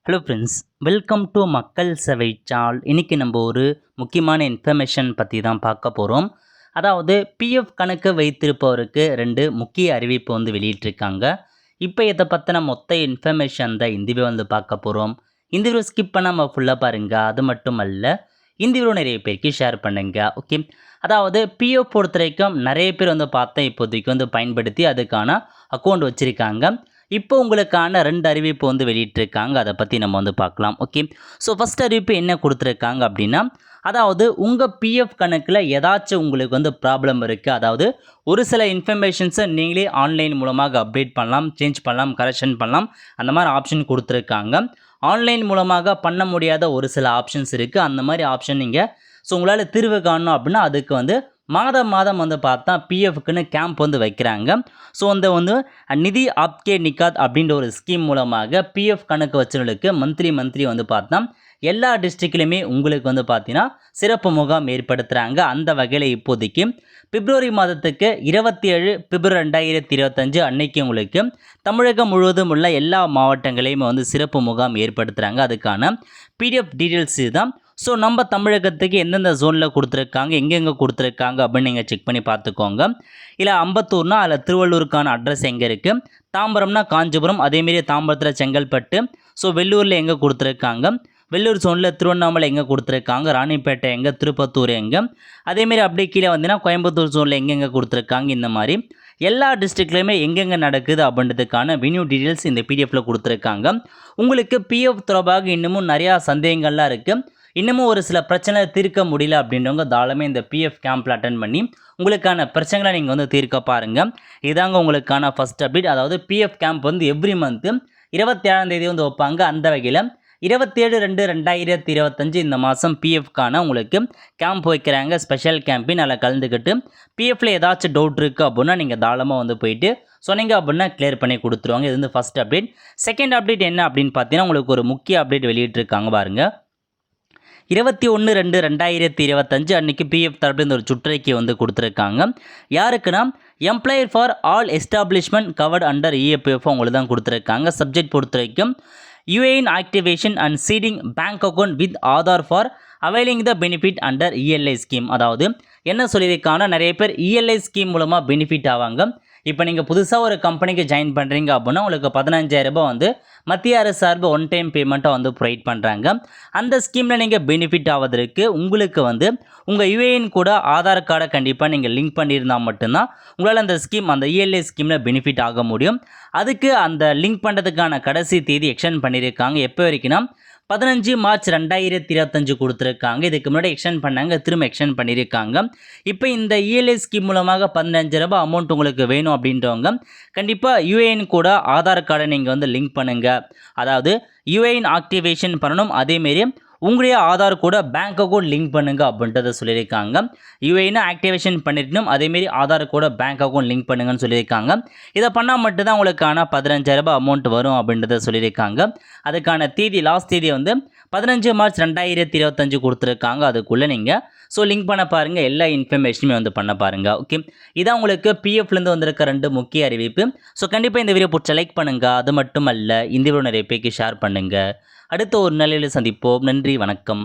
Hello friends, welcome to மக்கள் சேவை சால். இன்றைக்கி நம்ம ஒரு முக்கியமான இன்ஃபர்மேஷன் பற்றி தான் பார்க்க போகிறோம். அதாவது பிஎஃப் கணக்கு வைத்திருப்பவருக்கு 2 முக்கிய அறிவிப்பு வெளியிட்டிருக்காங்க. இப்போ இதை பற்றின மொத்த இன்ஃபர்மேஷன் தான் இந்த வீடியோ பார்க்க போகிறோம். இந்த வீடியோ ஸ்கிப் பண்ணாமல் ஃபுல்லாக பாருங்கள். அது மட்டும் அல்ல, இந்த வீடியோ நிறைய பேருக்கு ஷேர் பண்ணுங்க. ஓகே, அதாவது பிஎஃப் பொறுத்த வரைக்கும் நிறைய பேர் பார்த்தேன் இப்போதைக்கு பயன்படுத்தி அதுக்கான அக்கௌண்ட் வச்சுருக்காங்க. இப்போ உங்களுக்கான 2 அறிவிப்பு வெளியிட்டிருக்காங்க. அதை பற்றி நம்ம பார்க்கலாம். ஓகே, ஸோ ஃபஸ்ட் அறிவிப்பு என்ன கொடுத்துருக்காங்க அப்படின்னா, அதாவது உங்கள் பிஎஃப் கணக்கில் ஏதாச்சும் உங்களுக்கு ப்ராப்ளம் இருக்குது. அதாவது ஒரு சில இன்ஃபர்மேஷன்ஸை நீங்களே ஆன்லைன் மூலமாக அப்டேட் பண்ணலாம், சேஞ்ச் பண்ணலாம், கரெக்ஷன் பண்ணலாம். அந்த மாதிரி ஆப்ஷன் கொடுத்துருக்காங்க. ஆன்லைன் மூலமாக பண்ண முடியாத ஒரு சில ஆப்ஷன்ஸ் இருக்குது. அந்த மாதிரி ஆப்ஷன் நீங்கள் உங்களால் தீர்வு காணணும் அப்படின்னா அதுக்கு மாதம் பார்த்தா பிஎஃப்க்குன்னு கேம்ப் வைக்கிறாங்க. ஸோ நிதி ஆப்கே நிகாத் அப்படின்ற ஒரு ஸ்கீம் மூலமாக பிஎஃப் கணக்கு வச்சவங்களுக்கு மந்த்லி பார்த்தா எல்லா டிஸ்ட்ரிக்ட்லையுமே உங்களுக்கு பார்த்தீங்கன்னா சிறப்பு முகாம் ஏற்படுத்துகிறாங்க. அந்த வகையில் இப்போதைக்கு பிப்ரவரி மாதத்துக்கு 27 பிப்ரவரி 2025 அன்னைக்கு உங்களுக்கு தமிழகம் முழுவதும் உள்ள எல்லா மாவட்டங்களையும் சிறப்பு முகாம் ஏற்படுத்துகிறாங்க. அதுக்கான பிடிஎஃப் டீட்டெயில்ஸ் தான். ஸோ நம்ம தமிழகத்துக்கு எந்தெந்த ஜோனில் கொடுத்துருக்காங்க, எங்கெங்கே கொடுத்துருக்காங்க அப்படின்னு நீங்கள் செக் பண்ணி பார்த்துக்கோங்க. இல்லை அம்பத்தூர்னா அதில் திருவள்ளூருக்கான அட்ரஸ் எங்கே இருக்குது, தாம்பரம்னா காஞ்சிபுரம், அதேமாரி தாம்பரத்தில் செங்கல்பட்டு, ஸோ வெள்ளூரில் எங்கே கொடுத்துருக்காங்க, வெள்ளூர் ஜோனில் திருவண்ணாமலை எங்கே கொடுத்துருக்காங்க, ராணிப்பேட்டை எங்கே, திருப்பத்தூர் எங்கே, அதேமாரி அப்படியே கீழே வந்தீங்கன்னா கோயம்புத்தூர் ஜோனில் எங்கெங்கே கொடுத்துருக்காங்க. இந்த மாதிரி எல்லா டிஸ்ட்ரிக்ட்லையுமே எங்கெங்கே நடக்குது அப்படின்றதுக்கான வென்யூ டீட்டெயில்ஸ் இந்த பிடிஎஃப்பில் கொடுத்துருக்காங்க. உங்களுக்கு பிஎஃப் தொடர்பாக இன்னமும் நிறையா சந்தேகங்கள்லாம் இருக்குது, இன்னமும் ஒரு சில பிரச்சனை தீர்க்க முடியல அப்படின்றவங்க தாராளமே இந்த பிஎஃப் கேம்பில் அட்டன் பண்ணி உங்களுக்கான பிரச்சனைகளை நீங்கள் தீர்க்க பாருங்கள். இதாங்க உங்களுக்கான ஃபஸ்ட் அப்டேட். அதாவது பிஎஃப் கேம்ப் எவ்ரி மந்த்து 27ஆம் தேதி வைப்பாங்க. அந்த வகையில் 27/2/2025 இந்த மாதம் பிஎஃப்கான உங்களுக்கு கேம்ப் வைக்கிறாங்க. ஸ்பெஷல் கேம்பின் அதில் கலந்துக்கிட்டு பிஎஃப்பில் ஏதாச்சும் டவுட் இருக்குது அப்படின்னா நீங்கள் தாராளமாக போயிட்டு சொன்னீங்க அப்படின்னா கிளியர் பண்ணி கொடுத்துருவாங்க. இது ஃபஸ்ட் அப்டேட். செகண்ட் அப்டேட் என்ன அப்படின்னு பார்த்தீங்கன்னா, உங்களுக்கு ஒரு முக்கிய அப்டேட் வெளியிட்டிருக்காங்க பாருங்கள். 21/2/2025 அன்றைக்கி பிஎஃப் தரப்பு ஒரு சுற்றறிக்கை கொடுத்துருக்காங்க. யாருக்குன்னா, employer for all establishment covered under EFF உங்களுக்கு தான் கொடுத்துருக்காங்க. சப்ஜெக்ட் பொறுத்த வரைக்கும் UAN activation and seeding bank account with Aadhaar for availing the benefit under ELI scheme. அதாவது என்ன சொல்லியிருக்காங்கன்னா, நிறைய பேர் இஎல்ஐ ஸ்கீம் மூலமாக பெனிஃபிட் ஆவாங்க. இப்போ நீங்கள் புதுசாக ஒரு கம்பெனிக்கு ஜாயின் பண்ணுறீங்க அப்படின்னா உங்களுக்கு 15,000 ரூபாய் மத்திய அரசு சார்பு ஒன் டைம் பேமெண்ட்டாக ப்ரொவைட் பண்ணுறாங்க. அந்த ஸ்கீமில் நீங்கள் பெனிஃபிட் ஆவதற்கு உங்களுக்கு உங்கள் யுஏஎன் கூட ஆதார் கார்டை கண்டிப்பாக நீங்கள் லிங்க் பண்ணியிருந்தால் மட்டும்தான் உங்களால் அந்த ஸ்கீம், அந்த இஎல்ஐ ஸ்கீமில் பெனிஃபிட் ஆக முடியும். அதுக்கு அந்த லிங்க் பண்ணுறதுக்கான கடைசி தேதி எக்ஸ்டெண்ட் பண்ணியிருக்காங்க. எப்போ வரைக்கும்னா 15 மார்ச் 2025 கொடுத்துருக்காங்க. இதுக்கு முன்னாடி எக்ஸ்டெண்ட் பண்ணாங்க, திரும்ப எக்ஸ்டெண்ட் பண்ணியிருக்காங்க. இப்போ இந்த இஎல்ஐ ஸ்கீம் மூலமாக 15,000 ரூபாய் அமௌண்ட் உங்களுக்கு வேணும் அப்படின்றவங்க கண்டிப்பாக யுஏஎன் கூட ஆதார் கார்டை நீங்கள் லிங்க் பண்ணுங்கள். அதாவது யுஏஎன் ஆக்டிவேஷன் பண்ணணும். அதேமாரி உங்களுடைய ஆதார் கூட பேங்க் அக்கௌண்ட் லிங்க் பண்ணுங்க அப்படின்றத சொல்லியிருக்காங்க. யுஏஎன் ஆக்டிவேஷன் பண்ணிடணும், அதேமாரி ஆதார் கூட பேங்க் அக்கௌண்ட் லிங்க் பண்ணுங்கன்னு சொல்லியிருக்காங்க. இதை பண்ணால் மட்டும்தான் உங்களுக்கான 15,000 ரூபாய் அமௌண்ட் வரும் அப்படின்றத சொல்லியிருக்காங்க. அதுக்கான தேதி லாஸ்ட் தேதி 15 மார்ச் 2025 கொடுத்துருக்காங்க. அதுக்குள்ளே நீங்கள் லிங்க் பண்ண பாருங்கள், எல்லா இன்ஃபர்மேஷனுமே பண்ண பாருங்கள். ஓகே, இதான் உங்களுக்கு பிஎஃப்லேருந்து வந்திருக்க 2 முக்கிய அறிவிப்பு. கண்டிப்பாக இந்த வீடியோ பிடிச்ச லைக் பண்ணுங்கள். அது மட்டும் அல்ல, இந்த வீடியோ நிறைய பேருக்கு ஷேர் பண்ணுங்கள். அடுத்த ஒரு நிலையில் சந்திப்போம். நன்றி, வணக்கம்.